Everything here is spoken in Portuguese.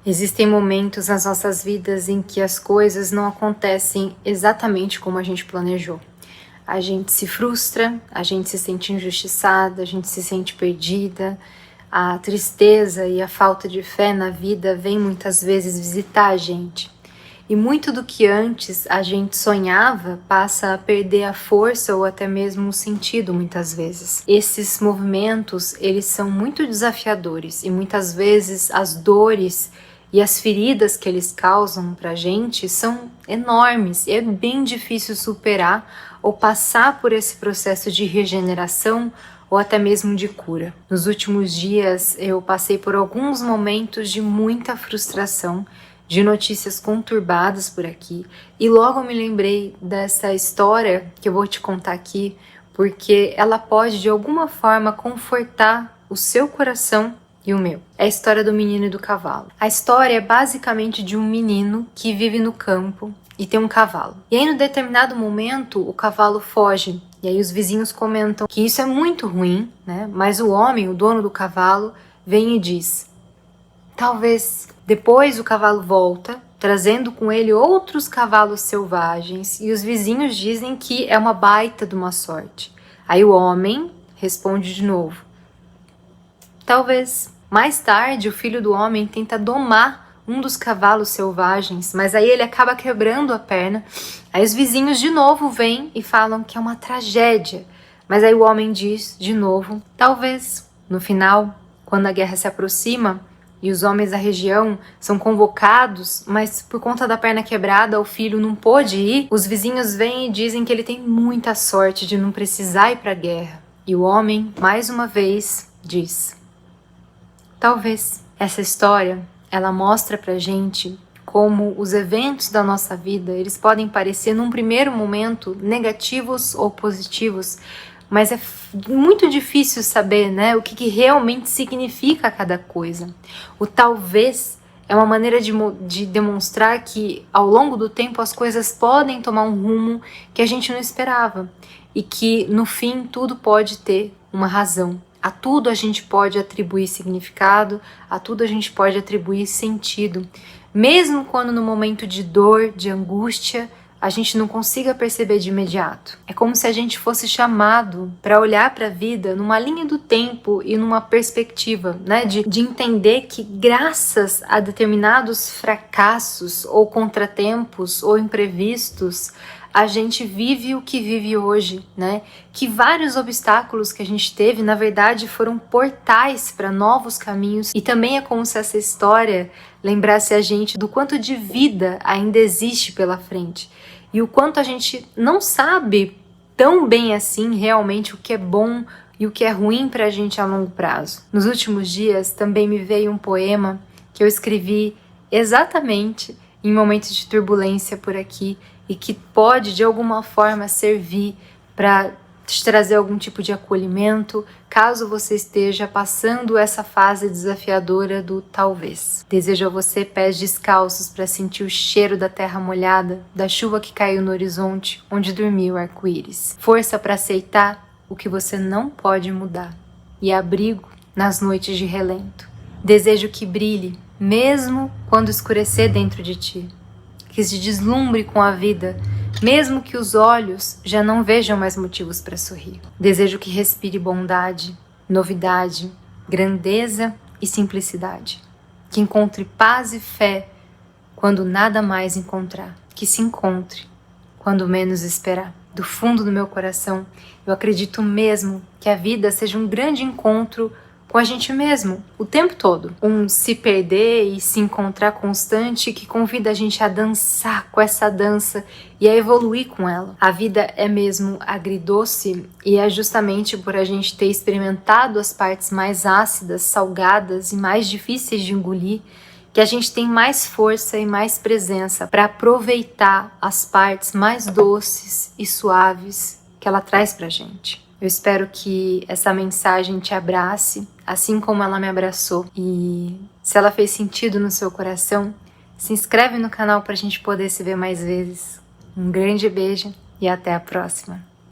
Existem momentos nas nossas vidas em que as coisas não acontecem exatamente como a gente planejou. A gente se frustra, a gente se sente injustiçada, a gente se sente perdida. A tristeza e a falta de fé na vida vem muitas vezes visitar a gente. E muito do que antes a gente sonhava passa a perder a força ou até mesmo o sentido muitas vezes. Esses movimentos, eles são muito desafiadores e muitas vezes as dores e as feridas que eles causam pra gente são enormes e é bem difícil superar ou passar por esse processo de regeneração ou até mesmo de cura. Nos últimos dias eu passei por alguns momentos de muita frustração, de notícias conturbadas por aqui, e logo me lembrei dessa história que eu vou te contar aqui, porque ela pode de alguma forma confortar o seu coração e o meu. É a história do menino e do cavalo. A história é basicamente de um menino que vive no campo e tem um cavalo. E aí, no determinado momento, o cavalo foge. E aí os vizinhos comentam que isso é muito ruim, né? Mas o homem, o dono do cavalo, vem e diz: talvez. Depois o cavalo volta, trazendo com ele outros cavalos selvagens, e os vizinhos dizem que é uma baita de uma sorte. Aí o homem responde de novo: talvez. Mais tarde, o filho do homem tenta domar um dos cavalos selvagens, mas aí ele acaba quebrando a perna. Aí os vizinhos de novo vêm e falam que é uma tragédia, mas aí o homem diz de novo: talvez. No final, quando a guerra se aproxima e os homens da região são convocados, mas por conta da perna quebrada o filho não pôde ir, os vizinhos vêm e dizem que ele tem muita sorte de não precisar ir para a guerra. E o homem, mais uma vez, diz: talvez. Essa história, ela mostra pra gente como os eventos da nossa vida, eles podem parecer num primeiro momento negativos ou positivos, mas é muito difícil saber, né, o que realmente significa cada coisa. O talvez é uma maneira de demonstrar que ao longo do tempo as coisas podem tomar um rumo que a gente não esperava e que no fim tudo pode ter uma razão. A tudo a gente pode atribuir significado, a tudo a gente pode atribuir sentido, mesmo quando no momento de dor, de angústia, a gente não consiga perceber de imediato. É como se a gente fosse chamado para olhar para a vida numa linha do tempo e numa perspectiva, né, de entender que graças a determinados fracassos ou contratempos ou imprevistos, a gente vive o que vive hoje, né? Que vários obstáculos que a gente teve, na verdade, foram portais para novos caminhos. E também é como se essa história lembrasse a gente do quanto de vida ainda existe pela frente. E o quanto a gente não sabe tão bem assim realmente o que é bom e o que é ruim para a gente a longo prazo. Nos últimos dias também me veio um poema que eu escrevi exatamente em momentos de turbulência por aqui, e que pode de alguma forma servir para te trazer algum tipo de acolhimento, caso você esteja passando essa fase desafiadora do talvez. Desejo a você pés descalços para sentir o cheiro da terra molhada, da chuva que caiu no horizonte, onde dormiu o arco-íris. Força para aceitar o que você não pode mudar e abrigo nas noites de relento. Desejo que brilhe, mesmo quando escurecer dentro de ti. Que se deslumbre com a vida, mesmo que os olhos já não vejam mais motivos para sorrir. Desejo que respire bondade, novidade, grandeza e simplicidade. Que encontre paz e fé quando nada mais encontrar. Que se encontre quando menos esperar. Do fundo do meu coração, eu acredito mesmo que a vida seja um grande encontro com a gente mesmo, o tempo todo. Um se perder e se encontrar constante que convida a gente a dançar com essa dança e a evoluir com ela. A vida é mesmo agridoce e é justamente por a gente ter experimentado as partes mais ácidas, salgadas e mais difíceis de engolir que a gente tem mais força e mais presença para aproveitar as partes mais doces e suaves que ela traz pra gente. Eu espero que essa mensagem te abrace, assim como ela me abraçou. E se ela fez sentido no seu coração, se inscreve no canal para a gente poder se ver mais vezes. Um grande beijo e até a próxima!